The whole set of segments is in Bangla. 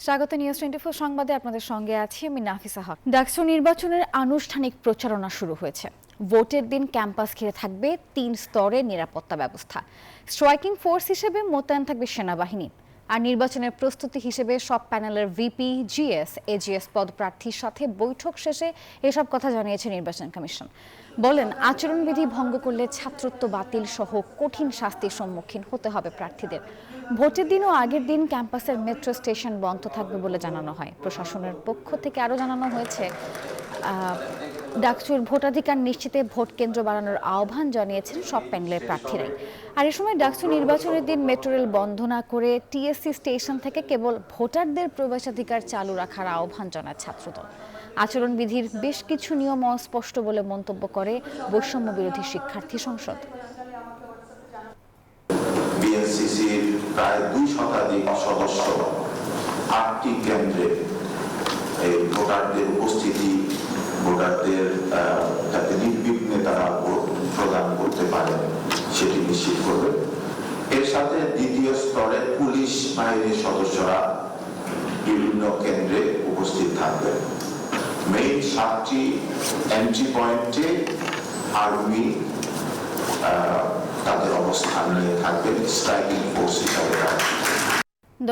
স্বাগত নিউজ 24 সংবাদে আপনাদের সঙ্গে আছি আমি নাফিসা হক। ডাকসু নির্বাচনের আনুষ্ঠানিক প্রচারণা শুরু হয়েছে। ভোটের দিন ক্যাম্পাস ঘিরে থাকবে 3 স্তরের নিরাপত্তা ব্যবস্থা। স্ট্রাইকিং ফোর্স হিসেবে মোতায়েন থাকবে সেনাবাহিনী। আর নির্বাচনের প্রস্তুতি হিসেবে সব প্যানেলের ভিপি, জিএস, এজিএস পদপ্রার্থীর সাথে বৈঠক শেষে এসব কথা জানিয়েছে নির্বাচন কমিশন। বলেন, আচরণবিধি ভঙ্গ করলে ছাত্রত্ব বাতিল সহ কঠিন শাস্তির সম্মুখীন হতে হবে প্রার্থীদের। ভোটের দিন ও আগের দিন ক্যাম্পাসের মেট্রো স্টেশন বন্ধ থাকবে বলে জানানো হয়। প্রশাসনের পক্ষ থেকে আরও জানানো হয়েছে, ডাকসুর ভোটাধিকার নিশ্চিতে ভোট কেন্দ্র বাড়ানোর আহ্বান জানিয়েছেন সব প্যানেলের প্রার্থীরাই। আর এ সময় ডাকসু নির্বাচনের দিন মেট্রো রেল বন্ধ না করে টিএসসি স্টেশন থেকে কেবল ভোটারদের প্রবেশাধিকার চালু রাখার আহ্বান জানায় ছাত্রদল। আচরণবিধির বেশ কিছু নিয়ম অস্পষ্ট বলে মন্তব্য করে বৈষম্য বিরোধী শিক্ষার্থী সংসদ। বিএনসিসির প্রায় 2 শতাধিক সদস্য 8টি কেন্দ্রে এই ভোটারদের উপস্থিতি, ভোটারদের যাতে নির্বিঘ্নে তারা ভোট প্রদান করতে পারে সেটি নিশ্চিত করবে। এর সাথে দ্বিতীয় স্তরে পুলিশ বাহিনীর সদস্যরা বিভিন্ন কেন্দ্রে উপস্থিত থাকবে। মেইন 7টি এন্ট্রি পয়েন্টে আর্মি তাদের অবস্থান নিয়ে থাকবেন, স্ট্রাইকিং ফোর্স হিসাবে।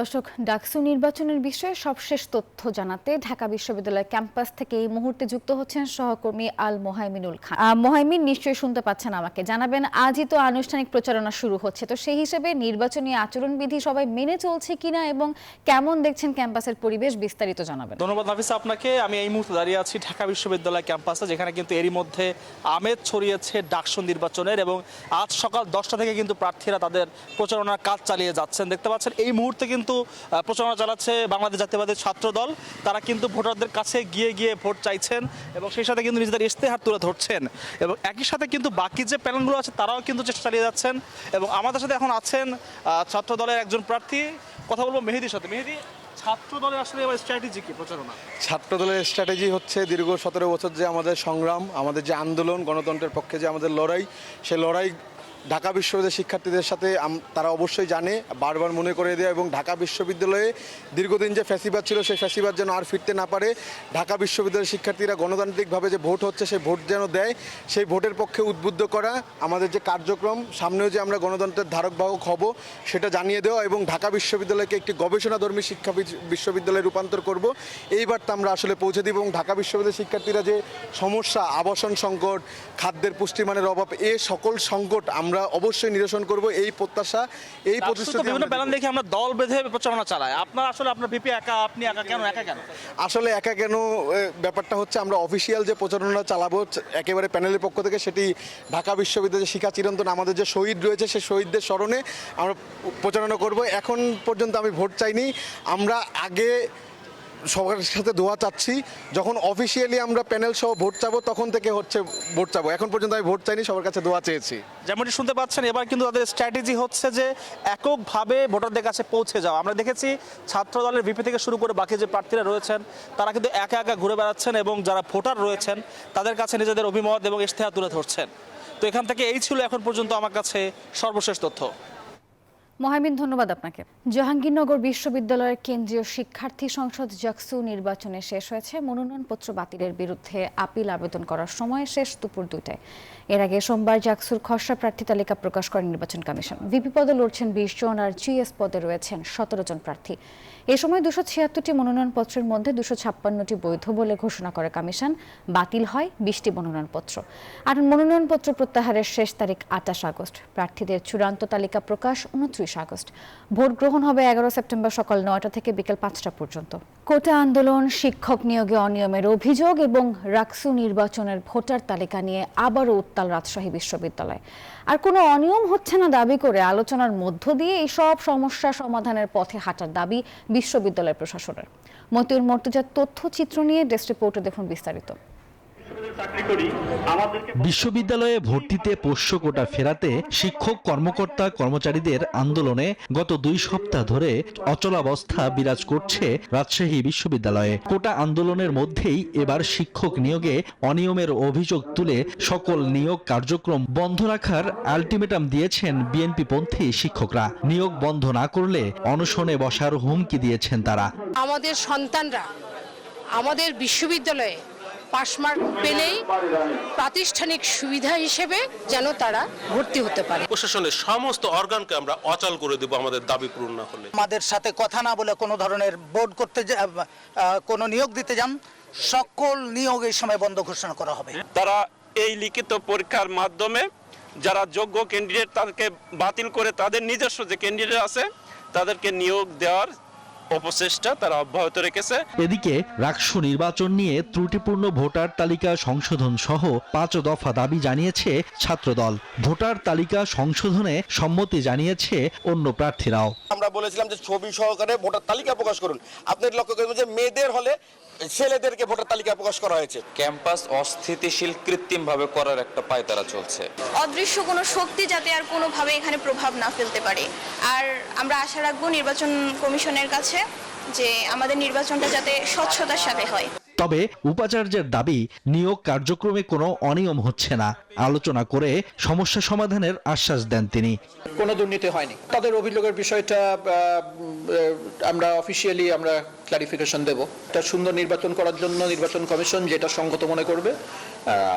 দর্শক, ডাকসু নির্বাচনের বিষয়ে সবশেষ তথ্য জানাতে ঢাকা বিশ্ববিদ্যালয় ক্যাম্পাস থেকে এই মুহূর্তে যুক্ত হচ্ছেন সহকর্মী আল মোহাইমিনুল খান। মোহাইমিন, নিশ্চয়ই শুনতে পাচ্ছেন আমাকে। জানাবেন, আজই তো আনুষ্ঠানিক প্রচারণা শুরু হচ্ছে, তো সেই হিসেবে নির্বাচনী আচরণবিধি সবাই মেনে চলছে কিনা এবং কেমন দেখছেন ক্যাম্পাসের পরিবেশ, বিস্তারিত জানাবেন। ধন্যবাদ নাফিসা আপনাকে। আমি এই মুহূর্তে দাঁড়িয়ে আছি ঢাকা বিশ্ববিদ্যালয় ক্যাম্পাসে, যেখানে কিন্তু এরই মধ্যে আমেজ ছড়িয়েছে ডাকসু নির্বাচনের, এবং আজ সকাল 10টা থেকে কিন্তু প্রার্থীরা তাদের প্রচারণার কাজ চালিয়ে যাচ্ছেন। দেখতে পাচ্ছেন এই মুহূর্তে কিন্তু প্রচারণা চালাচ্ছে বাংলাদেশ জাতীয়তাবাদী ছাত্র দল। তারা কিন্তু ভোটারদের কাছে গিয়ে গিয়ে ভোট চাইছেন এবং সেই সাথে কিন্তু নিজেদের ইশতেহার তুলে ধরছেন, এবং একই সাথে কিন্তু বাকি যে প্যানেলগুলো আছে তারাও কিন্তু চেষ্টা চালিয়ে যাচ্ছেন। এবং আমাদের সাথে এখন আছেন ছাত্র দলের একজন প্রার্থী। কথা বলবো মেহেদির সাথে। মেহেদি, ছাত্র দলের আসলে স্ট্র্যাটেজি কি প্রচারণা? ছাত্র দলের স্ট্র্যাটেজি হচ্ছে দীর্ঘ 17 বছর যে আমাদের সংগ্রাম, আমাদের যে আন্দোলন, গণতন্ত্রের পক্ষে যে আমাদের লড়াই, সেই লড়াই ঢাকা বিশ্ববিদ্যালয়ের শিক্ষার্থীদের সাথে তারা অবশ্যই জানে, বারবার মনে করে দেয়। এবং ঢাকা বিশ্ববিদ্যালয়ে দীর্ঘদিন যে ফ্যাসিবাদ ছিল, সেই ফ্যাসিবাদ যেন আর ফিরতে না পারে। ঢাকা বিশ্ববিদ্যালয়ের শিক্ষার্থীরা গণতান্ত্রিকভাবে যে ভোট হচ্ছে, সেই ভোট যেন দেয়, সেই ভোটের পক্ষে উদ্বুদ্ধ করা, আমাদের যে কার্যক্রম, সামনেও যে আমরা গণতন্ত্রের ধারক বাহক হব সেটা জানিয়ে দেওয়া, এবং ঢাকা বিশ্ববিদ্যালয়কে একটি গবেষণাধর্মী শিক্ষা বিশ্ববিদ্যালয়ে রূপান্তর করব, এই বার্তা আমরা আসলে পৌঁছে দিব। এবং ঢাকা বিশ্ববিদ্যালয়ের শিক্ষার্থীরা যে সমস্যা, আবাসন সংকট, খাদ্যের পুষ্টিমানের অভাব, এই সকল সংকট আমরা অবশ্যই নিরসন করব, এই প্রত্যাশা, এই প্রতিশ্রুতি। বিভিন্ন প্ল্যান দেখে আমরা দল বেঁধে প্রচারণা চালাই। আপনার ভিপি একা, আপনি একা কেন? আসলে একা কেন ব্যাপারটা হচ্ছে, আমরা অফিসিয়াল যে প্রচারণা চালাবো একেবারে প্যানেলের পক্ষ থেকে, সেটি ঢাকা বিশ্ববিদ্যালয়ের শিক্ষা চিরন্তন আমাদের যে শহীদ রয়েছে, সেই শহীদদের স্মরণে আমরা প্রচারণা করব। এখন পর্যন্ত আমি ভোট চাইনি। আমরা আগে সবার সাথে দোয়া চাচ্ছি, যখন অফিসিয়ালি আমরা প্যানেল সহ ভোট চাবো তখন থেকে হচ্ছে ভোট চাবো। এখন পর্যন্ত আমি ভোট চাইনি, সবার কাছে দোয়া চেয়েছি। যেমনটি শুনতে পাচ্ছেন, এবার কিন্তু তাদের স্ট্র্যাটেজি হচ্ছে যে এককভাবে ভোটারদের কাছে পৌঁছে যাওয়া। আমরা দেখেছি ছাত্র দলের ভিপি থেকে শুরু করে বাকি যে প্রার্থীরা রয়েছেন তারা কিন্তু একা একা ঘুরে বেড়াচ্ছেন এবং যারা ভোটার রয়েছেন তাদের কাছে নিজেদের অভিমত এবং ইশতেহার তুলে ধরছেন। তো এখান থেকে এই ছিল এখন পর্যন্ত আমার কাছে সর্বশেষ তথ্য। মোহাইমিন, ধন্যবাদ আপনাকে। জাহাঙ্গীরনগর বিশ্ববিদ্যালয়ের কেন্দ্রীয় শিক্ষার্থী সংসদ জাকসু নির্বাচনে শেষ হয়েছে। মনোনয়নপত্র বাতিলের বিরুদ্ধে আপিল আবেদন করার সময় শেষ দুপুর 2টায়। এর আগে সোমবার জাকসুর খসড়া প্রার্থী তালিকা প্রকাশ করে নির্বাচন কমিশন। ভিপি পদে লড়ছেন 20 জন আর জিএস পদে রয়েছেন 17 জন প্রার্থী। এ সময় 276টি মনোনয়নপত্রের মধ্যে 256টি বৈধ বলে ঘোষণা করে কমিশন। বাতিল হয় 20টি মনোনয়নপত্র। আর মনোনয়নপত্র প্রত্যাহারের শেষ তারিখ 28 আগস্ট। প্রার্থীদের চূড়ান্ত তালিকা প্রকাশ 29 আগস্ট। ভোট গ্রহণ হবে 11 সেপ্টেম্বর সকাল 9টা থেকে বিকেল 5টা পর্যন্ত। কোটা আন্দোলন, শিক্ষক নিয়োগে অনিয়মের অভিযোগ এবং ডাকসু নির্বাচনের ভোটার তালিকা নিয়ে আবারও উত্তাল রাজশাহী বিশ্ববিদ্যালয়। আর কোনো অনিয়ম হচ্ছে না দাবি করে আলোচনার মধ্য দিয়ে এই সব সমস্যা সমাধানের পথে হাঁটার দাবি বিশ্ববিদ্যালয় প্রশাসনের। মতিউর মর্তুজার তথ্যচিত্র নিয়ে ডেস্ক রিপোর্টে দেখুন বিস্তারিত। বিশ্ববিদ্যালয়ে ভর্তিতে পোষ্য কোটা ফেরাতে শিক্ষক কর্মকর্তা কর্মচারীদের আন্দোলনে গত 2 সপ্তাহ ধরে অচলাবস্থা বিরাজ করছে রাজশাহী বিশ্ববিদ্যালয়ে। কোটা আন্দোলনের মধ্যেই এবার শিক্ষক নিয়োগে অনিয়মের অভিযোগ তুলে সকল নিয়োগ কার্যক্রম বন্ধ রাখার আলটিমেটাম দিয়েছেন বিএনপিপন্থী শিক্ষকরা। নিয়োগ বন্ধ না করলে অনশনে বসার হুমকি দিয়েছেন তারা। আমাদের সন্তানরা আমাদের বিশ্ববিদ্যালয়ে পাশ মার্ক পেলেই প্রাতিষ্ঠানিক সুবিধা হিসেবে যেন তারা ভর্তি হতে পারে। প্রশাসনের সমস্ত অর্গানকে আমরা অচল করে দেব আমাদের দাবি পূরণ না হলে। আমাদের সাথে কথা না বলে কোনো ধরনের বোর্ড করতে কোনো নিয়োগ দিতে যান, সকল নিয়োগ এই সময় বন্ধ ঘোষণা করা হবে। তারা এই লিখিত পরীক্ষার মাধ্যমে যারা যোগ্য ক্যান্ডিডেট তাদেরকে বাতিল করে তাদের নিজস্ব যে ক্যান্ডিডেট আছে তাদেরকে নিয়োগ দেওয়ার অপচেষ্টা তারা অব্যাহত রেখেছে। এদিকে রাকসু নির্বাচন নিয়ে ত্রুটিপূর্ণ ভোটার তালিকা সংশোধন সহ 5 দফা দাবি জানিয়েছে ছাত্রদল। ভোটার তালিকা সংশোধনে সম্মতি জানিয়েছে অন্য প্রার্থীরাও। আমরা বলেছিলাম যে ছবি সহকারে ভোটার তালিকা প্রকাশ করুন। আপনাদের লক্ষ্য করবেন যে মেয়েদের হলে ছেলেদেরকে ভোটার তালিকা প্রকাশ করা হয়েছে। ক্যাম্পাস অস্থিতিশীল কৃত্রিমভাবে করার একটা পায়তারা চলছে। অদৃশ্য কোনো শক্তি যাতে আর কোনোভাবে এখানে প্রভাব না ফেলতে পারে। আর আমরা আশা রাখবো নির্বাচন কমিশনের কাছে যে আমাদের নির্বাচনটা যাতে স্বচ্ছতার সাথে হয়। তবে উপাচার্যের দাবি নিয়োগ কার্যক্রমে কোনো অনিয়ম হচ্ছে না। আলোচনা করে সমস্যা সমাধানের আশ্বাস দেন তিনি। কোনো দুর্নীতি হয়নি। তাদের অভিযোগের বিষয়টা আমরা অফিসিয়ালি ক্লারিফিকেশন দেব। একটা সুন্দর নির্বাচন করার জন্য নির্বাচন কমিশন যেটা সঙ্গত মনে করবে,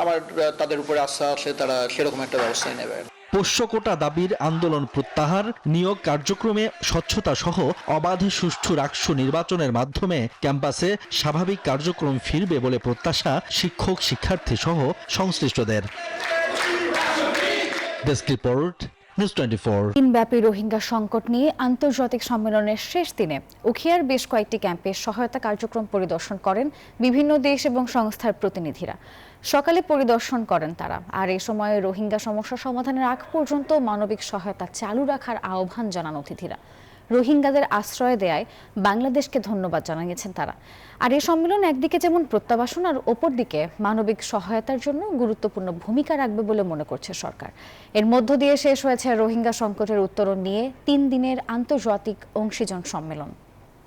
আমার তাদের উপরে আস্থা আছে, তারা সেরকম একটা ব্যবস্থাই নেবে। পোষ্য কোটা দাবির আন্দোলন প্রত্যাহার, নিয়োগ কার্যক্রমে স্বচ্ছতা সহ অবাধ সুষ্ঠু রাকসু নির্বাচনের মাধ্যমে ক্যাম্পাসে স্বাভাবিক কার্যক্রম ফিরবে বলে প্রত্যাশা শিক্ষক শিক্ষার্থী সহ সংশ্লিষ্টদের। Desk report, news 24। দিনব্যাপী রোহিঙ্গা সংকট নিয়ে আন্তর্জাতিক সম্মেলনের শেষ দিনে উখিয়ার বেশ কয়েকটি ক্যাম্পে সহায়তা কার্যক্রম পরিদর্শন করেন বিভিন্ন দেশ এবং সংস্থার প্রতিনিধিরা। সকালে পরিদর্শন করেন তারা, আর এ সময় রোহিঙ্গা সমস্যা সমাধানের আগ পর্যন্ত মানবিক সহায়তা চালু রাখার আহ্বান জানান অতিথিরা। রোহিঙ্গাদের আশ্রয় দেয়ায় বাংলাদেশকে ধন্যবাদ জানিয়েছেন তারা। আর এই সম্মেলন একদিকে যেমন প্রত্যাবাসন, আর অপরদিকে মানবিক সহায়তার জন্য গুরুত্বপূর্ণ ভূমিকা রাখবে বলে মনে করছে সরকার। এর মধ্য দিয়ে শেষ হয়েছে রোহিঙ্গা সংকটের উত্তরণ নিয়ে 3 দিনের আন্তর্জাতিক অংশীজন সম্মেলন।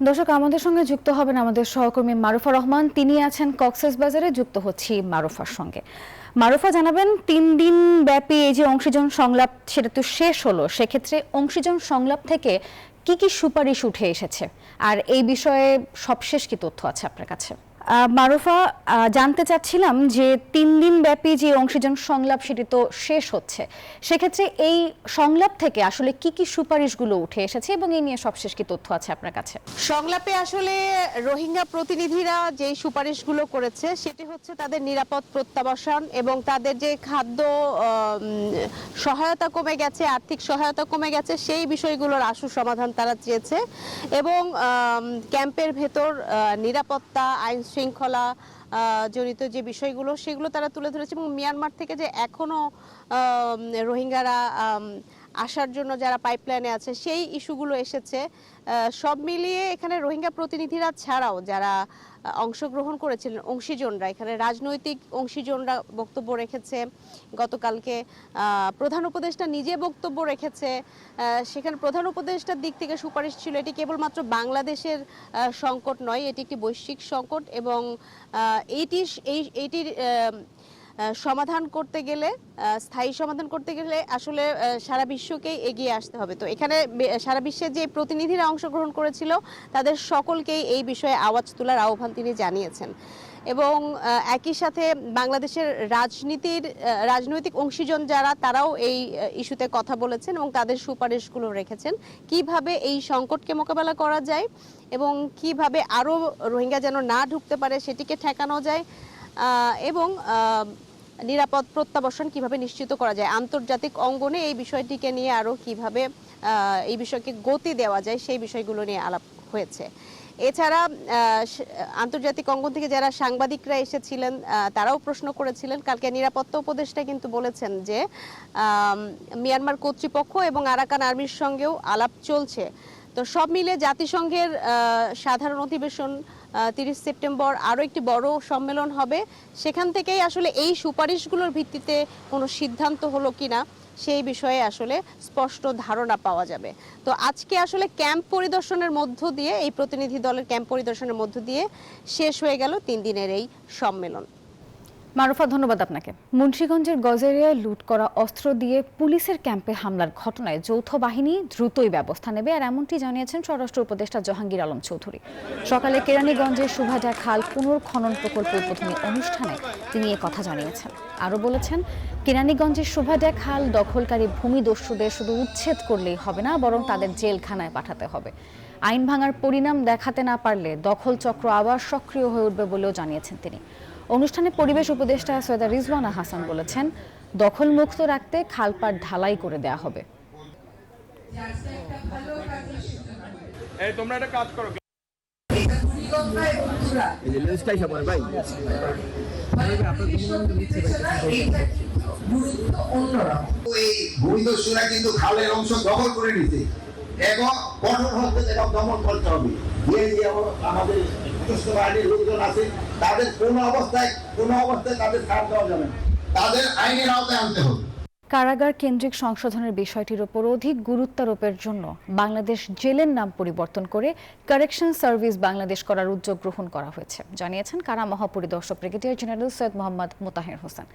দর্শক, আমাদের সঙ্গে যুক্ত হবেন আমাদের সহকর্মী মারুফা রহমান। তিনি আছেন কক্সবাজারে। যুক্ত হচ্ছি মারুফার সঙ্গে। মারুফা, জানাবেন 3 দিন ব্যাপী এই যে অংশীজন সংলাপ সেটা তো শেষ হলো, সেক্ষেত্রে অংশীজন সংলাপ থেকে কি কি সুপারিশ উঠে এসেছে, আর এই বিষয়ে সবশেষ কি তথ্য আছে আপনার কাছে? মারুফা, জানতে চাচ্ছিলাম যে 3 দিন ব্যাপী যে অংশীজন সংলাপ সেটি তো শেষ হচ্ছে, সেক্ষেত্রে এই সংলাপ থেকে আসলে কি কি সুপারিশগুলো উঠে এসেছে এবং এই নিয়ে সবশেষ কি তথ্য আছে আপনার কাছে? সংলাপে আসলে রোহিঙ্গা প্রতিনিধিরা যে সুপারিশগুলো করেছে সেটি হচ্ছে তাদের নিরাপদ প্রত্যাবাসন এবং তাদের যে খাদ্য সহায়তা কমে গেছে, আর্থিক সহায়তা কমে গেছে, সেই বিষয়গুলোর আশু সমাধান তারা চেয়েছে এবং ক্যাম্পের ভেতর নিরাপত্তা, আইন শৃঙ্খলা জড়িত যে বিষয়গুলো সেগুলো তারা তুলে ধরেছে এবং মিয়ানমার থেকে যে এখনো রোহিঙ্গারা আসার জন্য যারা পাইপলাইনে আছে সেই ইস্যুগুলো এসেছে। সব মিলিয়ে এখানে রোহিঙ্গা প্রতিনিধিরা ছাড়াও যারা অংশগ্রহণ করেছিলেন অংশীজনরা, এখানে রাজনৈতিক অংশীজনরা বক্তব্য রেখেছে। গতকালকে প্রধান উপদেষ্টা নিজে বক্তব্য রেখেছে। সেখানে প্রধান উপদেষ্টার দিক থেকে সুপারিশ ছিল এটি কেবলমাত্র বাংলাদেশের সংকট নয়, এটি একটি বৈশ্বিক সংকট এবং এইটির সমাধান করতে গেলে, স্থায়ী সমাধান করতে গেলে আসলে সারা বিশ্বকেই এগিয়ে আসতে হবে। তো এখানে সারা বিশ্বের যে প্রতিনিধিরা অংশগ্রহণ করেছিল তাদের সকলকেই এই বিষয়ে আওয়াজ তোলার আহ্বান তিনি জানিয়েছেন এবং একই সাথে বাংলাদেশের রাজনৈতিক অংশীজন যারা তারাও এই ইস্যুতে কথা বলেছেন এবং তাদের সুপারিশগুলো রেখেছেন কিভাবে এই সংকটকে মোকাবেলা করা যায় এবং কিভাবে আরও রোহিঙ্গা যেন না ঢুকতে পারে সেটিকে ঠেকানো যায় এবং নিরাপদ প্রত্যাবাসন কিভাবে নিশ্চিত করা যায়, আন্তর্জাতিক অঙ্গনে এই বিষয়টিকে নিয়ে আরও কিভাবে এই বিষয়কে গতি দেওয়া যায় সেই বিষয়গুলো নিয়ে আলাপ হয়েছে। এছাড়া আন্তর্জাতিক অঙ্গন থেকে যারা সাংবাদিকরা এসেছিলেন তারাও প্রশ্ন করেছিলেন। কালকে নিরাপত্তা উপদেষ্টা কিন্তু বলেছেন যে মিয়ানমার কর্তৃপক্ষ এবং আরাকান আর্মির সঙ্গেও আলাপ চলছে। তো সব মিলে জাতিসংঘের সাধারণ অধিবেশন 30 সেপ্টেম্বর আরও একটি বড় সম্মেলন হবে। সেখান থেকেই আসলে এই সুপারিশগুলোর ভিত্তিতে কোনো সিদ্ধান্ত হলো কিনা সেই বিষয়ে আসলে স্পষ্ট ধারণা পাওয়া যাবে। তো আজকে আসলে ক্যাম্প পরিদর্শনের মধ্য দিয়ে, এই প্রতিনিধি দলের ক্যাম্প পরিদর্শনের মধ্য দিয়ে শেষ হয়ে গেল 3 দিনের এই সম্মেলন। মারুফা, ধন্যবাদ আপনাকে। মুন্সিগঞ্জের গজেরিয়ায় লুট করা অস্ত্র দিয়ে পুলিশের ক্যাম্পে হামলার ঘটনায় যৌথ বাহিনী দ্রুতই ব্যবস্থা নেবে, আর এমনটি জানিয়েছেন স্বরাষ্ট্র উপদেষ্টা জাহাঙ্গীর আলম চৌধুরী। সকালে কেরানীগঞ্জের সুভাডা খাল পুনর্খনন প্রকল্প উদ্বোধনী অনুষ্ঠানে তিনি কথা জানিয়েছেন। আরও বলেছেন, কেরানীগঞ্জের সুভাডা খাল দখলকারী ভূমিদস্যুদের শুধু উচ্ছেদ করলেই হবে না, বরং তাদের জেলখানায় পাঠাতে হবে। আইন ভাঙার পরিণাম দেখাতে না পারলে দখল চক্র আবার সক্রিয় হয়ে উঠবে বলেও জানিয়েছেন তিনি। অনুষ্ঠানে পরিবেশ উপদেষ্টা সৈয়দা রিজওয়ানা হাসান বলেছেন, দখল মুক্ত রাখতে খালপাড় ঢালাই করে দেয়া হবে। ভূমিদস্যুরা কিন্তু খালের অংশ দখল করে নিতে এবং কঠোর হতে দমন করতে হবে। আমাদের বাহিনীর লোকজন আছে, তাদের কোনো অবস্থায় তাদের ছাড় দেওয়া যাবে না, তাদের আইনের আওতায় আনতে হবে। কারাগার কেন্দ্রিক সংশোধনের বিষয়টির উপর অধিক গুরুত্বারোপের জন্য বাংলাদেশ জেলের নাম পরিবর্তন করে কারেকশন সার্ভিস বাংলাদেশ করার উদ্যোগ গ্রহণ করা হয়েছে, জানিয়েছেন কারা মহাপরিদর্শক ব্রিগেডিয়ার জেনারেল সৈয়দ মোহাম্মদ মোতাহের হোসেন।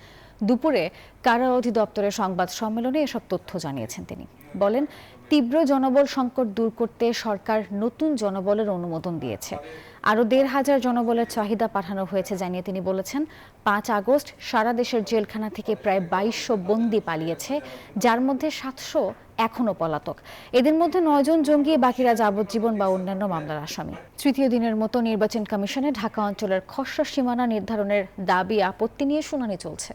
দুপুরে কারা অধিদপ্তরের সংবাদ সম্মেলনে এসব তথ্য জানিয়েছেন তিনি। বলেন, তীব্র জনবল সংকট দূর করতে সরকার নতুন জনবলের অনুমোদন দিয়েছে। আরও 1,500 জনবলের চাহিদা পাঠানো হয়েছে জানিয়ে তিনি বলেছেন, 5 আগস্ট সারা দেশের জেলখানা থেকে প্রায় 2200 বন্দী পালিয়েছে, যার মধ্যে 700 এখনও পলাতক। এদের মধ্যে 9 জন জঙ্গি, বাকিরা যাবজ্জীবন বা অন্যান্য মামলার আসামি। তৃতীয় দিনের মতো নির্বাচন কমিশনে ঢাকা অঞ্চলের খসড়া সীমানা নির্ধারণের দাবি আপত্তি নিয়ে শুনানি চলছে।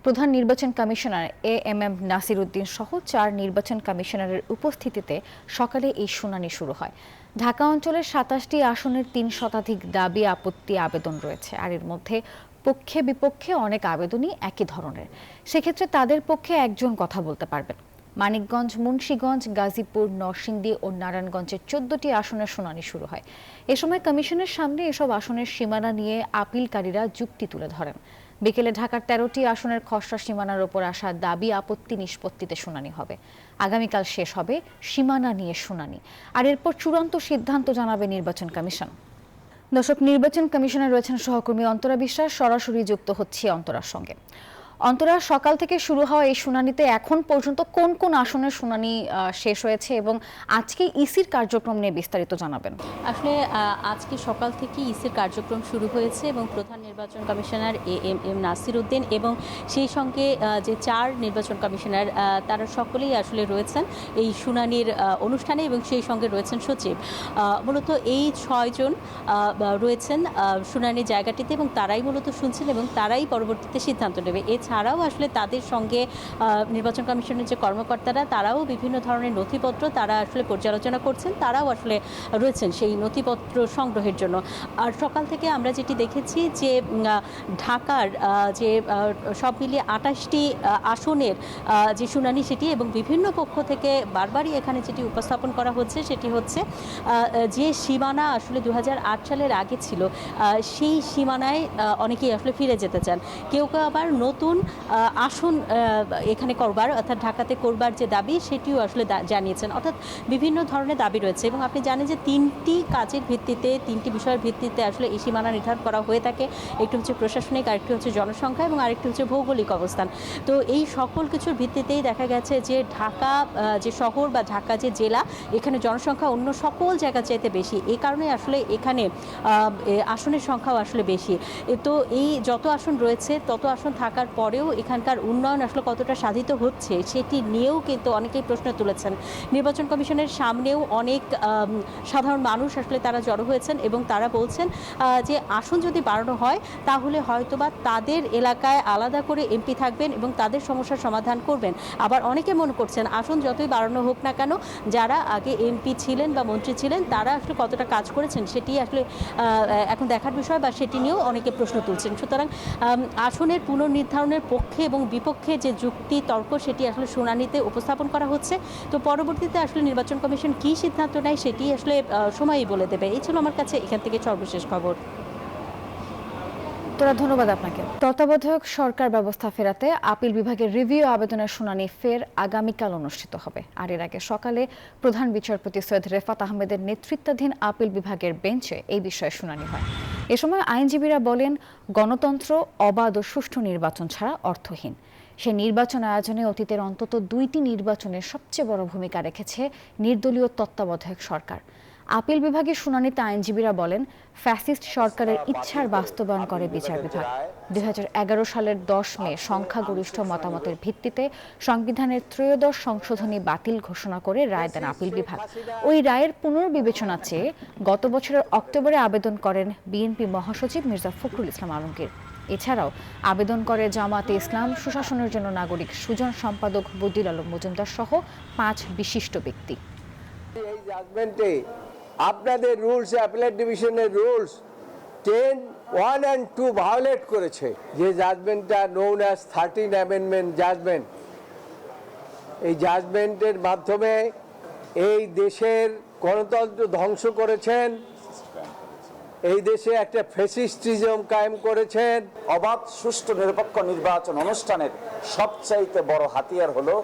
প্রধান নির্বাচন কমিশনার AMM নাসির উদ্দিন সহ 4 নির্বাচন কমিশনারের উপস্থিতিতে সকালে এই শুনানি শুরু হয়। ঢাকা অঞ্চলের 27টি আসনের 3 শতাধিক দাবি আপত্তি আবেদন রয়েছে, আর এর মধ্যে পক্ষে বিপক্ষে অনেক আবেদনই একই ধরনের। সেক্ষেত্রে তাদের পক্ষে একজন কথা বলতে পারবেন। মানিকগঞ্জ, মুন্সিগঞ্জ, গাজীপুর, নরসিংদী ও নারায়ণগঞ্জের 14টি আসনের শুনানি শুরু হয়। এ সময় কমিশনের সামনে এসব আসনের সীমানা নিয়ে আপিলকারীরা যুক্তি তুলে ধরেন। বিকেলে ঢাকার 13টি আসনের খসড়া সীমানার ওপর আসা দাবি আপত্তি নিষ্পত্তিতে শুনানি হবে। আগামীকাল শেষ হবে সীমানা নিয়ে শুনানি, আর এরপর চূড়ান্ত সিদ্ধান্ত জানাবে নির্বাচন কমিশন। দর্শক, নির্বাচন কমিশনে রয়েছেন সহকর্মী অন্তরা বিশ্বাস, সরাসরি যুক্ত হচ্ছে অন্তরার সঙ্গে। অন্তরা, সকাল থেকে শুরু হওয়া এই শুনানিতে এখন পর্যন্ত কোন কোন আসনের শুনানি শেষ হয়েছে এবং আজকে ইসির কার্যক্রম নিয়ে বিস্তারিত জানাবেন। আসলে আজকে সকাল থেকে ইসির কার্যক্রম শুরু হয়েছে এবং প্রধান নির্বাচন কমিশনার AMM নাসির উদ্দিন এবং সেই সঙ্গে যে 4 নির্বাচন কমিশনার তারা সকলেই আসলে রয়েছেন এই শুনানির অনুষ্ঠানে এবং সেই সঙ্গে রয়েছেন সচিব। মূলত এই 6 জন রয়েছেন শুনানির জায়গাটিতে এবং তারাই মূলত শুনছেন এবং তারাই পরবর্তীতে সিদ্ধান্ত নেবে। এছাড়াও আসলে তাদের সঙ্গে নির্বাচন কমিশনের যে কর্মকর্তারা তারাও বিভিন্ন ধরনের নথিপত্র তারা আসলে পর্যালোচনা করছেন, তারাও আসলে রয়েছেন সেই নথিপত্র সংগ্রহের জন্য। আর সকাল থেকে আমরা যেটি দেখেছি যে ঢাকার যে সব মিলিয়ে 28টি আসনের যে শুনানি সেটি এবং বিভিন্ন পক্ষ থেকে বারবারই এখানে যেটি উপস্থাপন করা হচ্ছে সেটি হচ্ছে যে সীমানা আসলে 2008 সালের আগে ছিল সেই সীমানায় অনেকেই আসলে ফিরে যেতে চান। কেউ কেউ আবার নতুন আসন এখানে করবার অর্থাৎ ঢাকাতে করবার যে দাবি সেটিও আসলে জানিয়েছেন। অর্থাৎ বিভিন্ন ধরনের দাবি রয়েছে এবং আপনি জানেন যে 3টি কাজের ভিত্তিতে 3টি বিষয়ের ভিত্তিতে আসলে এই সীমানা নির্ধারণ করা হয়ে থাকে। একটি হচ্ছে প্রশাসনিক, আরেকটি হচ্ছে জনসংখ্যা এবং আরেকটি হচ্ছে ভৌগোলিক অবস্থান। তো এই সকল কিছুর ভিত্তিতেই দেখা গেছে যে ঢাকা যে শহর বা ঢাকা যে জেলা এখানে জনসংখ্যা অন্য সকল জায়গা চাইতে বেশি, এই কারণে আসলে এখানে আসনের সংখ্যাও আসলে বেশি। তো এই যত আসন রয়েছে তত আসন থাকার পরেও এখানকার উন্নয়ন আসলে কতটা সাধিত হচ্ছে সেটি নিয়েও কিন্তু অনেকেই প্রশ্ন তুলেছেন। নির্বাচন কমিশনের সামনেও অনেক সাধারণ মানুষ আসলে তারা জড়ো হয়েছেন এবং তারা বলছেন যে আসন যদি বাড়ানো হয় তাহলে হয়তোবা তাদের এলাকায় আলাদা করে এমপি থাকবেন এবং তাদের সমস্যার সমাধান করবেন। আবার অনেকে মনে করছেন আসন যতই বাড়ানো হোক না কেন যারা আগে এমপি ছিলেন বা মন্ত্রী ছিলেন তারা আসলে কতটা কাজ করেছেন সেটি আসলে এখন দেখার বিষয় বা সেটি নিয়েও অনেকে প্রশ্ন তুলছেন। সুতরাং আসনের পুনর্নির্ধারণ আন্দোলনের পক্ষে এবং বিপক্ষে যে যুক্তি তর্ক সেটি আসলে শুনানিতে উপস্থাপন করা হচ্ছে। তো পরবর্তীতে আসলে নির্বাচন কমিশন কী সিদ্ধান্ত নেয় সেটি আসলে সময়ই বলে দেবে। এই ছিল আমার কাছে এখান থেকে সর্বশেষ খবর। তোরা ধন্যবাদ আপনাকে। তত্ত্বাবধায়ক সরকার ব্যবস্থা ফেরাতে আপিল বিভাগের রিভিউ আবেদনের শুনানি ফের আগামীকাল অনুষ্ঠিত হবে। আর এর আগে সকালে প্রধান বিচারপতি সৈয়দ রেফাত আহমেদের নেতৃত্বাধীন আপিল বিভাগের বেঞ্চে এই বিষয়ে শুনানি হয়। এ সময় আইনজীবীরা বলেন, গণতন্ত্র অবাধ ও সুষ্ঠু নির্বাচন ছাড়া অর্থহীন। সে নির্বাচন আয়োজনে অতীতের অন্তত 2টি নির্বাচনের সবচেয়ে বড় ভূমিকা রেখেছে নির্দলীয় তত্ত্বাবধায়ক সরকার। আপিল বিভাগের শুনানিতে আইনজীবীরা বলেন, ফ্যাসিস্ট সরকারের ইচ্ছার বাস্তবায়ন করে বিচার বিভাগ। 2011 সালের 10 মে সংখ্যাগরিষ্ঠ মতামতের ভিত্তিতে সংবিধানের 13শ সংশোধনী বাতিল ঘোষণা করে রায় দেন আপিল বিভাগ। ওই রায়ের পুনর্বিবেচনা চেয়ে গত বছরের অক্টোবরে আবেদন করেন বিএনপি মহাসচিব মির্জা ফখরুল ইসলাম আলমগীর। এছাড়াও আবেদন করে জামাতে ইসলাম, সুশাসনের জন্য নাগরিক সুজন সম্পাদক বদিউল আলম মজুমদার সহ 5 বিশিষ্ট ব্যক্তি। এই জাজমেন্টে আপনাদের রুলস, অ্যাপিলেট ডিভিশনের রুলস 10, 1 and 2 ভায়োলেট করেছে। যে জাজমেন্টটা নোন অ্যাজ 13 অ্যামেন্ডমেন্ট জাজমেন্ট, এই জাজমেন্টের মাধ্যমে এই দেশের গণতন্ত্র ধ্বংস করেছেন, এই দেশে একটা ফ্যাসিস্টিজম কায়েম করেছেন। অবাধ সুষ্ঠু নিরপেক্ষ নির্বাচন অনুষ্ঠানের সবচাইতে বড় হাতিয়ার হলো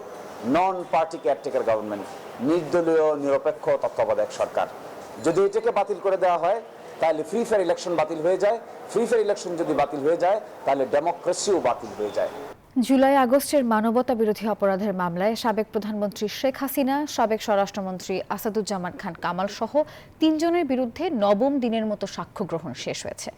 নন পার্টি কেয়ারটেকার গভর্নমেন্ট, নির্দলীয় নিরপেক্ষ তত্ত্বাবধায়ক সরকার। যদি এটাকে বাতিল করে দেওয়া হয় তাহলে ফ্রি ফেয়ার ইলেকশন বাতিল হয়ে যায়। ফ্রি ফেয়ার ইলেকশন যদি বাতিল হয়ে যায় তাহলে ডেমোক্রেসিও বাতিল হয়ে যায়। জুলাই আগস্টের মানবতা বিরোধী অপরাধের মামলায় সাবেক প্রধানমন্ত্রী শেখ হাসিনা, সাবেক স্বরাষ্ট্রমন্ত্রী আসাদুজ্জামান খান কামাল সহ 3 জনের বিরুদ্ধে 9ম দিনের মতো সাক্ষ্য গ্রহণ শেষ হয়েছে।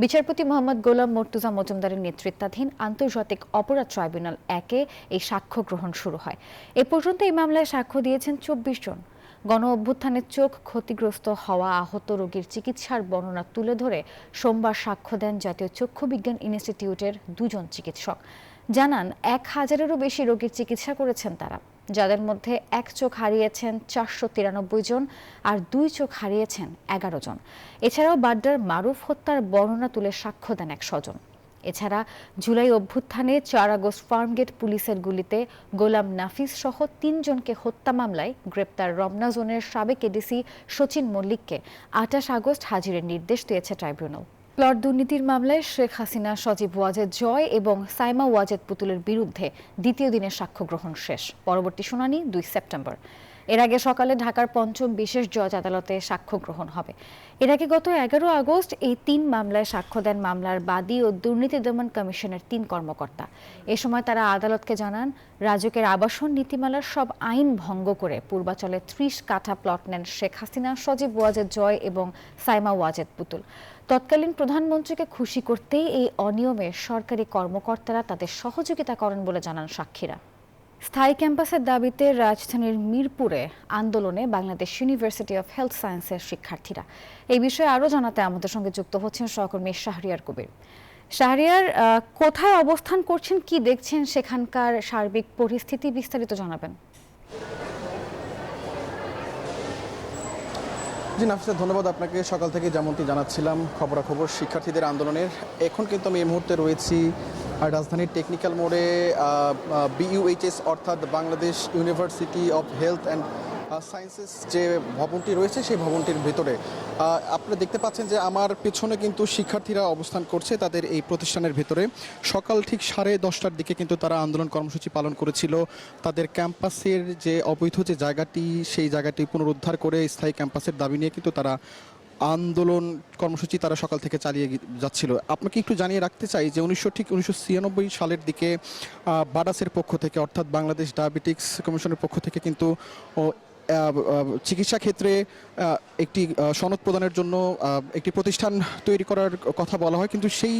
বিচারপতি মোহাম্মদ গোলাম মর্তুজা মজুমদারের নেতৃত্বাধীন আন্তর্জাতিক অপরাধ ট্রাইব্যুনাল 1-এ এই সাক্ষ্য গ্রহণ শুরু হয়। এ পর্যন্ত এই মামলায় সাক্ষ্য দিয়েছেন 24 জন। গণ অভ্যুত্থানে চোখ ক্ষতিগ্রস্ত হওয়া আহত রোগীর চিকিৎসার বর্ণনা তুলে ধরে সোমবার সাক্ষ্য দেন জাতীয় চক্ষু বিজ্ঞান ইনস্টিটিউটের 2 জন চিকিৎসক। জানান 1000-এরও বেশি রোগীর চিকিৎসা করেছেন তারা, যাদের মধ্যে 1 চোখ হারিয়েছেন 493 জন আর 2 চোখ হারিয়েছেন 11 জন। এছাড়াও বাড্ডার মারুফ হত্যার বর্ণনা তুলে সাক্ষ্য দেন 1 স্বজন। এছাড়া জুলাই অভ্যুত্থানে 4 আগস্ট ফার্মগেট পুলিশের গুলিতে গোলাম নাফিস সহ 3 জনকে হত্যা মামলায় গ্রেপ্তার রমনা জোনের সাবেক এডিসি সচিন মল্লিককে 28 আগস্ট হাজিরের নির্দেশ দিয়েছে ট্রাইব্যুনাল। প্লট দুর্নীতির মামলায় শেখ হাসিনা, সজীব ওয়াজেদ জয় এবং সাইমা ওয়াজেদ পুতুলের বিরুদ্ধে দ্বিতীয় দিনের সাক্ষ্য গ্রহণ শেষ। পরবর্তী শুনানি 2 সেপ্টেম্বর। এর আগে সকালে ঢাকার 5ম বিশেষ জজ আদালতে সাক্ষ্য গ্রহণ হবে। এর আগে গত 11 আগস্ট এই 3 মামলায় সাক্ষ্য দেন মামলার বাদী ও দুর্নীতি দমন কমিশনের 3 কর্মকর্তা। এ সময় তারা আদালতকে জানান, রাজুকের আবাসন নীতিমালার সব আইন ভঙ্গ করে পূর্বাচলে 30 কাঠা প্লট নেন শেখ হাসিনা, সজীব ওয়াজেদ জয় এবং সাইমা ওয়াজেদ পুতুল। তৎকালীন প্রধানমন্ত্রীকে খুশি করতেই এই অনিয়মে সরকারি কর্মকর্তারা তাদের সহযোগিতা করেন বলে জানান সাক্ষীরা। স্থায়ী ক্যাম্পাসের দাবিতে রাজধানীর মিরপুরে আন্দোলনে বাংলাদেশ ইউনিভার্সিটি অফ হেলথ সায়েন্সের শিক্ষার্থীরা। এই বিষয়ে আরও জানাতে আমাদের সঙ্গে যুক্ত হচ্ছেন সহকর্মী শাহরিয়ার কবির। শাহরিয়ার, কোথায় অবস্থান করছেন, কি দেখছেন সেখানকার সার্বিক পরিস্থিতি, বিস্তারিত জানাবেন। জি নাফিসা, ধন্যবাদ আপনাকে। সকাল থেকে যেমনটি জানাচ্ছিলাম খবরাখবর শিক্ষার্থীদের আন্দোলনের, এখন কিন্তু আমি এই মুহূর্তে রয়েছি রাজধানীর টেকনিক্যাল মোড়ে BUHS অর্থাৎ Bangladesh university of health and sciences যে ভবনটি রয়েছে সেই ভবনটির ভেতরে আপনারা দেখতে পাচ্ছেন যে আমার পেছনে কিন্তু শিক্ষার্থীরা অবস্থান করছে তাদের এই প্রতিষ্ঠানের ভেতরে। সকাল ঠিক 10:30টার দিকে কিন্তু তারা আন্দোলন কর্মসূচি পালন করেছিল। তাদের ক্যাম্পাসের যে অবৈধ যে জায়গাটি, সেই জায়গাটি পুনরুদ্ধার করে স্থায়ী ক্যাম্পাসের দাবি নিয়ে কিন্তু তারা আন্দোলন কর্মসূচি তারা সকাল থেকে চালিয়ে যাচ্ছিল। আপনাকে একটু জানিয়ে রাখতে চাই যে 1996 সালের দিকে বাডাসের পক্ষ থেকে অর্থাৎ বাংলাদেশ ডায়াবেটিক্স কমিশনের পক্ষ থেকে কিন্তু চিকিৎসা ক্ষেত্রে একটি সনদ প্রদানের জন্য একটি প্রতিষ্ঠান তৈরি করার কথা বলা হয়, কিন্তু সেই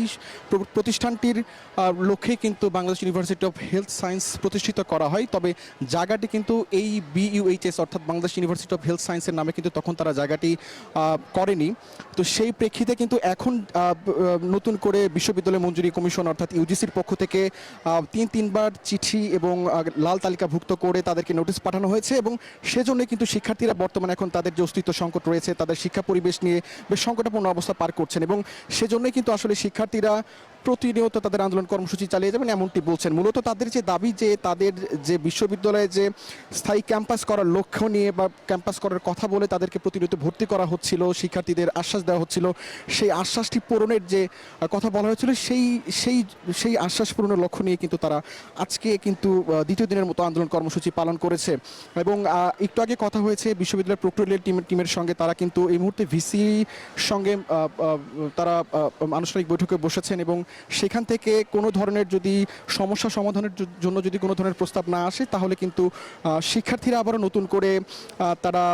প্রতিষ্ঠানটির লক্ষ্যে কিন্তু Bangladesh university of health science প্রতিষ্ঠিত করা হয়। তবে জায়গাটি কিন্তু এই BUHS অর্থাৎ বাংলাদেশ ইউনিভার্সিটি অফ হেলথ সায়েন্সের নামে কিন্তু তখন তারা জায়গাটি করেনি। তো সেই প্রেক্ষিতে কিন্তু এখন নতুন করে বিশ্ববিদ্যালয় মঞ্জুরি কমিশন অর্থাৎ UGCর পক্ষ থেকে 3বার চিঠি এবং লাল তালিকাভুক্ত করে তাদেরকে নোটিশ পাঠানো হয়েছে এবং সেজন্য কিন্তু শিক্ষার্থীরা বর্তমানে এখন তাদের যে অস্তিত্ব সংকট রয়েছে, তাদের শিক্ষা পরিবেশ নিয়ে বেশ সংকটাপূর্ণ অবস্থা পার করছেন এবং সেজন্যই কিন্তু আসলে শিক্ষার্থীরা প্রতিনিয়ত তাদের আন্দোলন কর্মসূচি চালিয়ে যাবেন এমনটি বলছেন। মূলত তাদের যে দাবি যে তাদের যে বিশ্ববিদ্যালয়ে যে স্থায়ী ক্যাম্পাস করার লক্ষ্য নিয়ে বা ক্যাম্পাস করার কথা বলে তাদেরকে প্রতিনিয়ত ভর্তি করা হচ্ছিল, শিক্ষার্থীদের আশ্বাস দেওয়া হচ্ছিল, সেই আশ্বাসটি পূরণের যে কথা বলা হয়েছিল সেই আশ্বাস পূরণের লক্ষ্য নিয়ে কিন্তু তারা আজকে কিন্তু দ্বিতীয় দিনের মতো আন্দোলন কর্মসূচি পালন করেছে। এবং একটু আগে কথা হয়েছে বিশ্ববিদ্যালয়ের প্রক্টরিয়াল টিমের সঙ্গে, তারা কিন্তু এই মুহূর্তে ভিসি সঙ্গে তারা আনুষ্ঠানিক বৈঠকে বসেছেন এবং সেখান থেকে কোনো ধরনের যদি সমস্যা সমাধানের জন্য যদি কোনো ধরনের প্রস্তাব না আসে তাহলে কিন্তু শিক্ষার্থীরা আবারও নতুন করে তারা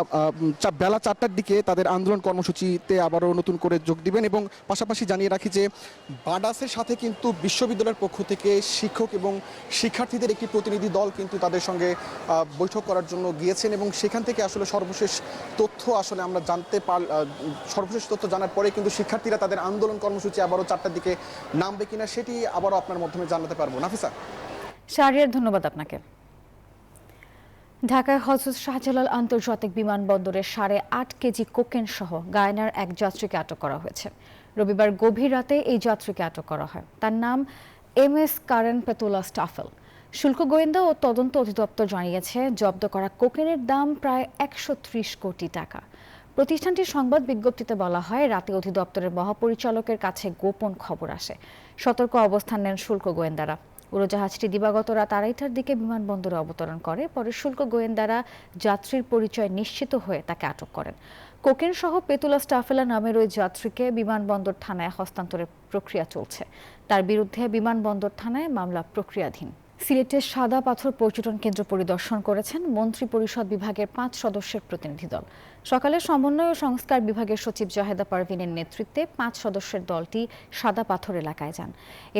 বেলা 4টার দিকে তাদের আন্দোলন কর্মসূচিতে আবারও নতুন করে যোগ দিবেন। এবং পাশাপাশি জানিয়ে রাখি যে বাডাসের সাথে কিন্তু বিশ্ববিদ্যালয়ের পক্ষ থেকে শিক্ষক এবং শিক্ষার্থীদের একটি প্রতিনিধি দল কিন্তু তাদের সঙ্গে বৈঠক করার জন্য গিয়েছেন এবং সেখান থেকে আসলে সর্বশেষ তথ্য আমরা সর্বশেষ তথ্য জানার পরে কিন্তু শিক্ষার্থীরা তাদের আন্দোলন কর্মসূচি আবারও 4টার দিকে নামবে কিনা সেটি আবারও আপনার মাধ্যমে জানাতে পারবো। নাফিসা। শাহরিয়ার, ধন্যবাদ আপনাকে। ঢাকায় হযরত শাহজালাল আন্তর্জাতিক বিমানবন্দরে 8.5 কেজি কোকেন সহ গায়ানার এক যাত্রীকে আটক করা হয়েছে। রবিবার গভীর রাতে এই যাত্রীকে আটক করা হয়। তার নাম MS কারেন পেতুলা স্টাফেল। শুল্ক গোয়েন্দা ও তদন্ত অধিদপ্তর জানিয়েছে জব্দ করা কোকেনের দাম প্রায় 130 কোটি টাকা। প্রতিষ্ঠানটির সংবাদ বিজ্ঞপ্তিতে বলা হয়, রাতে অধিদপ্তরের মহাপরিচালকের কাছে গোপন খবর আসে। সতর্ক অবস্থান নেন শুল্ক গোয়েন্দারা। উড়োজাহাজটি দিবাগত রাত 2:30টার দিকে বিমানবন্দরে অবতরণ করে। পরে শুল্ক গোয়েন্দারা যাত্রীর পরিচয় নিশ্চিত হয়ে তাকে আটক করেন। কোকেন সহ পেতুলা স্টাফেলা নামের ওই যাত্রীকে বিমানবন্দর থানায় হস্তান্তরের প্রক্রিয়া চলছে। তার বিরুদ্ধে বিমানবন্দর থানায় মামলা প্রক্রিয়াধীন। সিলেটের সাদা পাথর পর্যটন কেন্দ্র পরিদর্শন করেছেন মন্ত্রী পরিষদ বিভাগের 5 সদস্যের প্রতিনিধি দল। সকালে সমন্বয় ও সংস্কার বিভাগের সচিব জাহেদা পারভিনের নেতৃত্বে 5 সদস্যের দলটি সাদা পাথর এলাকায় যান।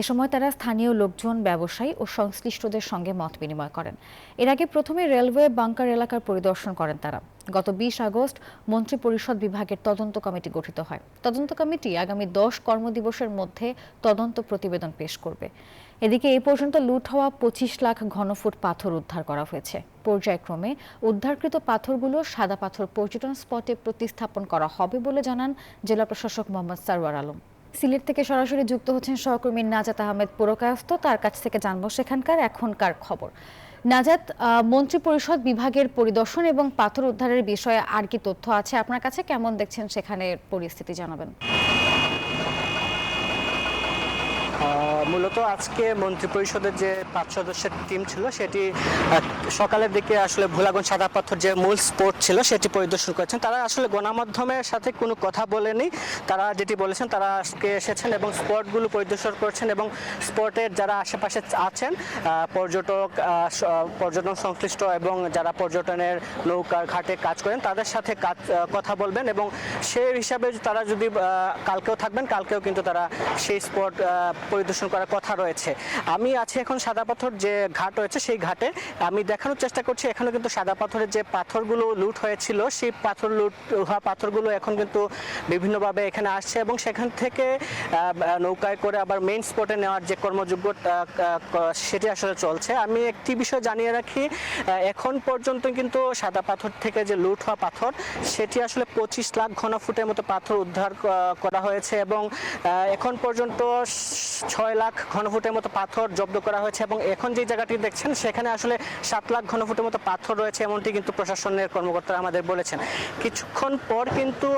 এ সময় তারা স্থানীয় লোকজন, ব্যবসায়ী ও সংশ্লিষ্টদের সঙ্গে মত বিনিময় করেন। এর আগে প্রথমে রেলওয়ে বাংকার এলাকার পরিদর্শন করেন তারা। গত 20 আগস্ট মন্ত্রী পরিষদ বিভাগের তদন্ত কমিটি গঠিত হয়। তদন্ত কমিটি আগামী 10 কর্মদিবসের মধ্যে তদন্ত প্রতিবেদন পেশ করবে। এদিকে এই পর্যন্ত লুট হওয়া 25 লাখ ঘনফুট পাথর উদ্ধার করা হয়েছে। পর্যায়ক্রমে উদ্ধারকৃত পাথরগুলো সাদা পাথর পর্যটন স্পটে প্রতিস্থাপন করা হবে বলে জানান জেলা প্রশাসক মোহাম্মদ সারওয়ার আলম। সিলেট থেকে সরাসরি যুক্ত হচ্ছেন সহকর্মী নাজাত আহমেদ পুরকায়স্থ। তার কাছ থেকে জানবো সেখানকার এখনকার খবর। নাজাত, মন্ত্রী পরিষদ বিভাগের পরিদর্শন এবং পাথর উদ্ধারের বিষয়ে আর কি তথ্য আছে আপনার কাছে? কেমন দেখছেন সেখানের পরিস্থিতি, জানাবেন। মূলত আজকে মন্ত্রী পরিষদের যে 5 সদস্যের টিম ছিল সেটি সকালের দিকে আসলে ভোলাগঞ্জ সাদা পাথর যে মূল স্পট ছিল সেটি পরিদর্শন করেছেন। তারা আসলে গণমাধ্যমের সাথে কোনো কথা বলেনি। তারা যেটি বলেছেন, তারা আজকে এসেছেন এবং স্পটগুলো পরিদর্শন করছেন এবং স্পটের যারা আশেপাশে আছেন পর্যটন সংশ্লিষ্ট এবং যারা পর্যটনের নৌকার ঘাটে কাজ করেন তাদের সাথে কথা বলবেন এবং সেই হিসাবে তারা যদি কালকেও থাকবেন, কালকেও কিন্তু তারা সেই স্পট পরিদর্শন করার কথা রয়েছে। আমি আছি এখন সাদা পাথর যে ঘাট রয়েছে সেই ঘাটে। আমি দেখানোর চেষ্টা করছি এখানে কিন্তু সাদা পাথরের যে পাথরগুলো লুট হয়েছিল সেই লুট হওয়া পাথরগুলো এখন কিন্তু বিভিন্নভাবে এখানে আসছে এবং সেখান থেকে নৌকায় করে আবার মেইন স্পটে নেওয়ার যে কর্মযোগ্য সেটি আসলে চলছে। আমি একটি বিষয় জানিয়ে রাখি, এখন পর্যন্ত কিন্তু সাদা পাথর থেকে যে লুট হওয়া পাথর সেটি আসলে 25 লাখ ঘনফুটের মতো পাথর উদ্ধার করা হয়েছে এবং এখন পর্যন্ত 6 লাখ ঘনফুটের মতো পাথর জব্দ করা হয়েছে এবং এখন যে জায়গাটি দেখছেন সেখানে আসলে 7 লাখ ঘনফুটের মতো পাথর রয়েছে এমনটি কিন্তু প্রশাসনের কর্মকর্তারা আমাদের বলেছেন। কিছুক্ষণ পর কিন্তু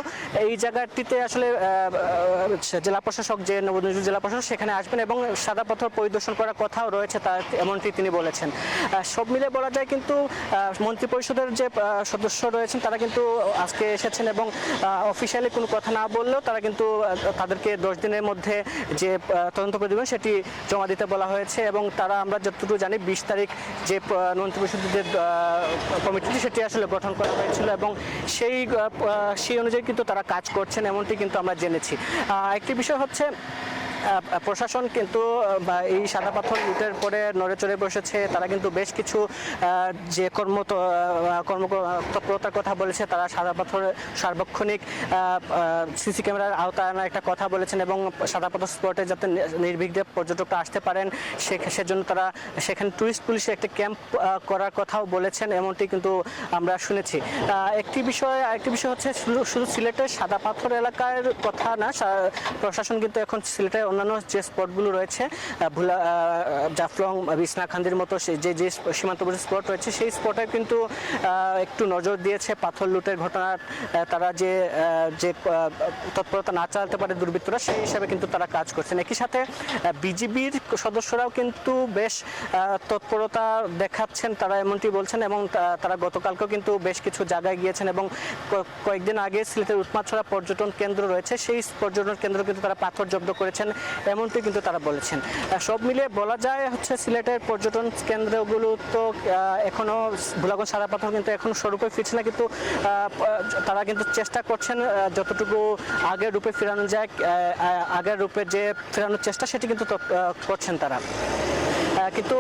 এই জায়গাটিতে আসলে জেলা প্রশাসক যে নবনিযুক্ত জেলা প্রশাসক সেখানে আসবেন এবং সাদা পাথর পরিদর্শন করার কথাও রয়েছে এমনটি তিনি বলেছেন। সব মিলে বলা যায় কিন্তু মন্ত্রী পরিষদের যে সদস্য রয়েছেন তারা কিন্তু আজকে এসেছেন এবং অফিসিয়ালি কোনো কথা না বললেও তারা কিন্তু তাদেরকে 10 দিনের মধ্যে যে তদন্ত প্রতিবেদন সেটি জমা দিতে বলা হয়েছে এবং তারা, আমরা যতটুকু জানি, 20 তারিখ যে মন্ত্রী পরিষদের কমিটি সেটি আসলে গঠন করা হয়েছিল এবং সেই অনুযায়ী কিন্তু তারা কাজ করছেন এমনটি কিন্তু আমরা জেনেছি। একটি বিষয় হচ্ছে প্রশাসন কিন্তু এই সাদা পাথর লুটের পরে নড়ে চড়ে বসেছে। তারা কিন্তু বেশ কিছু যে কর্মতৎপরতার কথা বলেছে, তারা সাদা পাথরের সার্বক্ষণিক সিসি ক্যামেরার আওতায় আনার একটা কথা বলেছেন এবং সাদা পাথর স্পটে যাতে নির্বিঘ্নে পর্যটকরা আসতে পারেন সেজন্য তারা সেখানে টুরিস্ট পুলিশের একটা ক্যাম্প করার কথাও বলেছেন এমনটি কিন্তু আমরা শুনেছি। একটি বিষয় হচ্ছে শুধু সিলেটের সাদা পাথর এলাকার কথা না, প্রশাসন কিন্তু এখন সিলেটের অন্যান্য যে স্পটগুলো রয়েছে জাফলং বিছনাখান্দির মতো যে সীমান্তবর্তী স্পট রয়েছে সেই স্পটে কিন্তু একটু নজর দিয়েছে পাথর লুটের ঘটনা। তারা যে তৎপরতা না চালাতে পারে দুর্বৃত্তরা সেই হিসাবে কিন্তু তারা কাজ করছেন। একই সাথে বিজিবির সদস্যরাও কিন্তু বেশ তৎপরতা দেখাচ্ছেন, তারা এমনটি বলছেন। এবং তারা গতকালকেও কিন্তু বেশ কিছু জায়গায় গিয়েছেন এবং কয়েকদিন আগে সিলেটের উৎমাছড়া পর্যটন কেন্দ্র রয়েছে সেই পর্যটন কেন্দ্র কিন্তু তারা পাথর জব্দ করেছেন এমনটি কিন্তু তারা বলেছেন। সব মিলিয়ে বলা যায় সিলেটের পর্যটন কেন্দ্রগুলো তো এখনো ভোলাগঞ্জ সারা পাথর কিন্তু এখনো স্বরূপে ফিরছে না, কিন্তু তারা কিন্তু চেষ্টা করছেন যতটুকু আগের রূপে ফেরানো যায়, আগের রূপে যে ফেরানোর চেষ্টা সেটি কিন্তু করছেন তারা। কিন্তু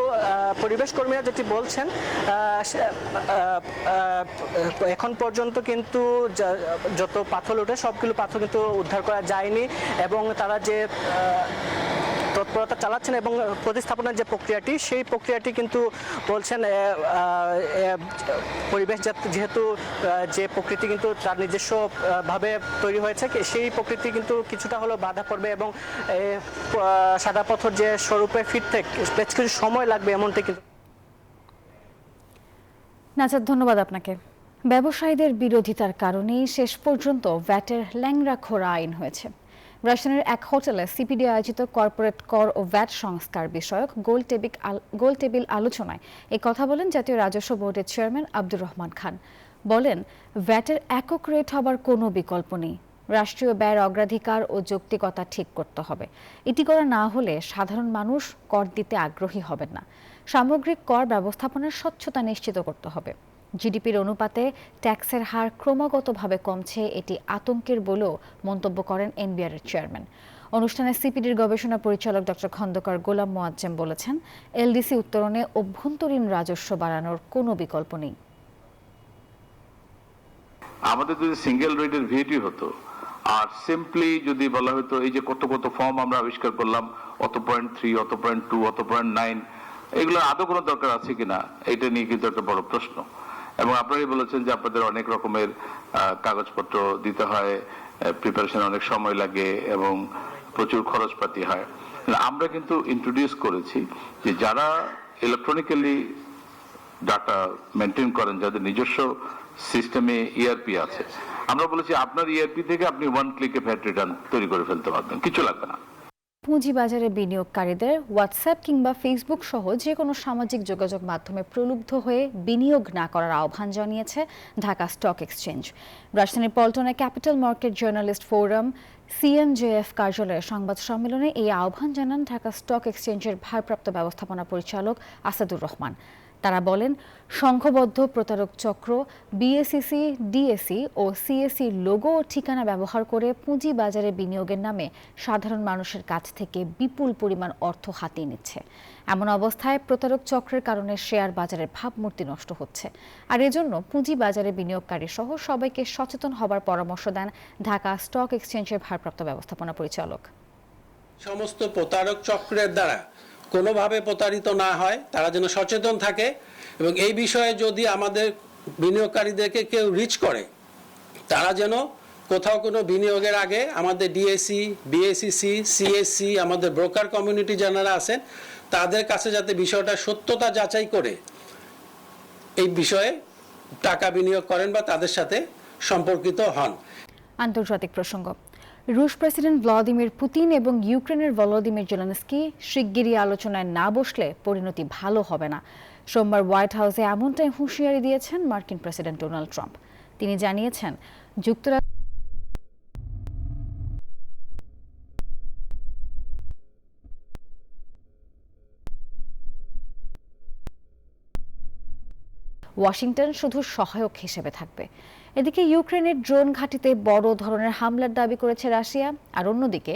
পরিবেশ কর্মীরা যেটি বলছেন এখন পর্যন্ত কিন্তু যত পাথর ওঠে সবগুলো পাথর কিন্তু উদ্ধার করা যায়নি এবং তারা যে তৎপরতা চালাচ্ছেন এবং প্রতিস্থাপনের যে প্রক্রিয়াটি সেই প্রক্রিয়াটি কিন্তু বলছেন পরিবেশ যেহেতু যে প্রকৃতি কিন্তু তার নিজস্ব ভাবে তৈরি হয়েছে সেই প্রকৃতি কিন্তু কিছুটা হলেও বাধা পড়বে এবং সাদা পাথর যে স্বরূপে ফিরতে বেশ কিছু সময় লাগবে এমনটি কিন্তু। নাজাত, ধন্যবাদ আপনাকে। ব্যবসায়ীদের বিরোধিতার কারণেই শেষ পর্যন্ত ভ্যাটের ল্যাংড়া খোরা আইন হয়েছে। রাজধানীর এক হোটেলে সিপিডি আয়োজিত কর্পোরেট কর ও ভ্যাট সংস্কার বিষয়ক গোল টেবিল আলোচনায় এই কথা বলেন জাতীয় রাজস্ব বোর্ডের চেয়ারম্যান আব্দুর রহমান খান। বলেন, ভ্যাটের একক রেট হবার কোনো বিকল্প নেই। রাষ্ট্রীয় ব্যয়ের অগ্রাধিকার ও যৌক্তিকতা ঠিক করতে হবে। এটি করা না হলে সাধারণ মানুষ কর দিতে আগ্রহী হবেন না। সামগ্রিক কর ব্যবস্থাপনার স্বচ্ছতা নিশ্চিত করতে হবে। জিডিপির অনুপাতে ট্যাক্সের হার ক্রমাগতভাবে কমছে, এটি আতঙ্কের বলেও মন্তব্য করেন এনবিআর চেয়ারম্যান। অনুষ্ঠানে সিপিডির গবেষণা পরিচালক ডক্টর খন্দকার গোলাম মোয়াজ্জেম বলেছেন, এলডিসি উত্তরণে অভ্যন্তরীণ রাজস্ব বাড়ানোর কোনো বিকল্প নেই। আমাদের যদি সিঙ্গেল রেটের ভিএটি হতো আর সিম্পলি যদি বলা হতো এই যে কত কত ফর্ম আমরা আবিষ্কার করলাম, অত 0.3, অত 0.2, অত 0.9, এগুলো আদৌ কোনো দরকার আছে কিনা এটা নিয়ে কিন্তু একটা বড় প্রশ্ন। এবং আপনারাই বলেছেন যে আপনাদের অনেক রকমের কাগজপত্র দিতে হয়, প্রিপারেশন অনেক সময় লাগে এবং প্রচুর খরচপাতি হয়। আমরা কিন্তু ইন্ট্রোডিউস করেছি যে যারা ইলেকট্রনিক্যালি ডাটা মেনটেন করেন, যাদের নিজস্ব সিস্টেমে ইআরপি আছে, আমরা বলেছি আপনার ইআরপি থেকে আপনি 1 ক্লিকে ভ্যাট রিটার্ন তৈরি করে ফেলতে পারবেন, কিছু লাগবে না। পুঁজিবাজারে বিনিয়োগকারীদের হোয়াটসঅ্যাপ কিংবা ফেসবুক সহ যে কোনো সামাজিক যোগাযোগ মাধ্যমে প্রলুব্ধ হয়ে বিনিয়োগ না করার আহ্বান জানিয়েছে ঢাকা স্টক এক্সচেঞ্জ। রাজধানীর পল্টনে capital market journalist forum CMJF কার্যালয়ের সংবাদ সম্মেলনে এই আহ্বান জানান ঢাকা স্টক এক্সচেঞ্জের ভারপ্রাপ্ত ব্যবস্থাপনা পরিচালক আসাদুর রহমান। তারা বলেন, সংঘবদ্ধ প্রতারক চক্র বিএসইসি, ডিএসই ও সিএসই লোগো ও ঠিকানা ব্যবহার করে পুঁজি বাজারে বিনিয়োগের নামে সাধারণ মানুষের কাছ থেকে বিপুল পরিমাণ অর্থ হাতিয়ে নিচ্ছে। এমন অবস্থায় প্রতারক চক্রের কারণে শেয়ার বাজারের ভাবমূর্তি নষ্ট হচ্ছে। আর এজন্য পুঁজি বাজারে বিনিয়োগকারী সহ সবাইকে সচেতন হবার পরামর্শ দেন ঢাকা স্টক এক্সচেঞ্জের ভারপ্রাপ্ত ব্যবস্থাপনা পরিচালক। সমস্ত প্রতারক চক্রের দ্বারা কোনোভাবে প্রতারিত না হয় তারা যেন সচেতন থাকে এবং এই বিষয়ে যদি আমাদের বিনিয়োগকারীদেরকে কেউ রিচ করে তারা যেন কোথাও কোনো বিনিয়োগের আগে আমাদের ডিএসি, বিএসইসি, সিএসসি, আমাদের ব্রোকার কমিউনিটি যারা আছেন তাদের কাছে যাতে বিষয়টা সত্যতা যাচাই করে এই বিষয়ে টাকা বিনিয়োগ করেন বা তাদের সাথে সম্পর্কিত হন। আন্তর্জাতিক প্রসঙ্গ, রুশ প্রেসিডেন্ট ভ্লাদিমির পুতিন এবং ইউক্রেনের ভলোদিমির জেলেনস্কি শিগগিরই আলোচনায় না বসলে পরিণতি ভালো হবে না। সোমবার হোয়াইট হাউসে এমনটাই হুঁশিয়ারি দিয়েছেন মার্কিন প্রেসিডেন্ট ডোনাল্ড ট্রাম্প। তিনি জানিয়েছেন, যুক্তরাষ্ট্র ওয়াশিংটন শুধু সহায়ক হিসেবে থাকবে। এদিকে ইউক্রেনের ড্রোন ঘাঁটিতে বড় ধরনের হামলার দাবি করেছে রাশিয়া, আর অন্যদিকে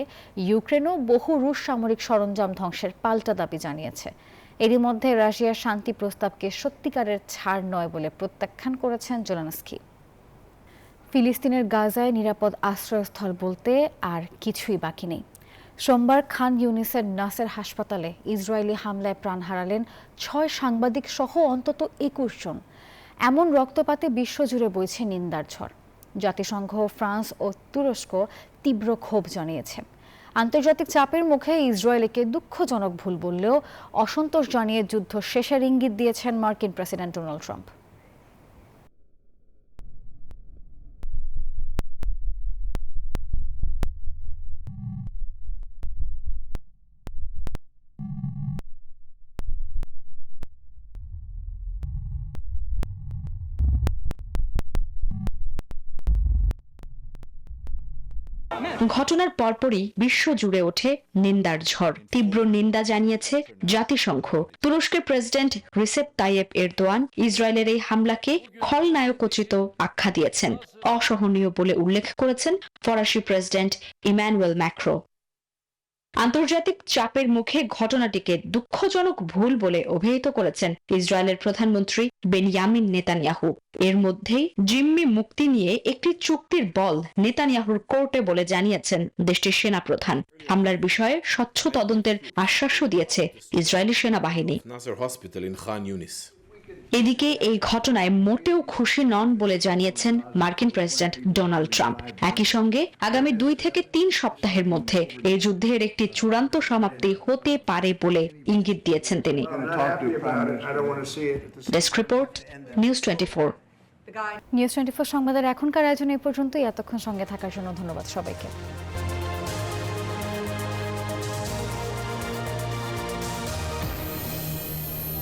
ইউক্রেনও বহু রুশ সামরিক সরঞ্জাম ধ্বংসের পাল্টা দাবি জানিয়েছে। এরই মধ্যে রাশিয়ার শান্তি প্রস্তাবকে সত্যিকারের ছাড় নয় বলে প্রত্যাখ্যান করেছেন জেলেনস্কি। ফিলিস্তিনের গাজায় নিরাপদ আশ্রয়স্থল বলতে আর কিছুই বাকি নেই। সোমবার খান ইউনিসের নাসের হাসপাতালে ইসরায়েলি হামলায় প্রাণ হারালেন 6 সাংবাদিক সহ অন্তত 21 জন। এমন রক্তপাতে বিশ্বজুড়ে বইছে নিন্দার ঝড়। জাতিসংঘ, ফ্রান্স ও তুরস্ক তীব্র ক্ষোভ জানিয়েছে। আন্তর্জাতিক চাপের মুখে ইসরায়েলকে দুঃখজনক ভুল বললেও অসন্তোষ জানিয়ে যুদ্ধ শেষের ইঙ্গিত দিয়েছেন মার্কিন প্রেসিডেন্ট ডোনাল্ড ট্রাম্প। ঘটনার পরপরই বিশ্ব জুড়ে ওঠে নিন্দার ঝড়। তীব্র নিন্দা জানিয়েছে জাতিসংঘ। তুরস্কের প্রেসিডেন্ট রিসেপ তাইয়েপ এরদোয়ান ইসরায়েলের এই হামলাকে খলনায়কোচিত আখ্যা দিয়েছেন। অসহনীয় বলে উল্লেখ করেছেন ফরাসি প্রেসিডেন্ট ইমানুয়েল ম্যাক্রো। আন্তর্জাতিক চাপের মুখে ঘটনাটিকে দুঃখজনক ভুল বলে অভিহিত করেছেন ইসরায়েলের প্রধানমন্ত্রী বেনিয়ামিন নেতানিয়াহু। এর মধ্যেই জিম্মি মুক্তি নিয়ে একটি চুক্তির বল নেতানিয়াহুর কোর্টে বলে জানিয়েছেন দেশটির সেনাপ্রধান। হামলার বিষয়ে স্বচ্ছ তদন্তের আশ্বাসও দিয়েছে ইসরায়েলি সেনাবাহিনী। এদিকে এই ঘটনায় মোটেও খুশি নন বলে জানিয়েছেন মার্কিন প্রেসিডেন্ট ডোনাল্ড ট্রাম্প। একই সঙ্গে আগামী 2 থেকে 3 সপ্তাহের মধ্যে এই যুদ্ধের একটি চূড়ান্ত সমাপ্তি হতে পারে বলে ইঙ্গিত দিয়েছেন তিনি। Desk report, news 24। নিউজ 24 সংবাদের এখনকার আয়োজন এ পর্যন্তই। এতক্ষণ সঙ্গে থাকার জন্য ধন্যবাদ সবাইকে।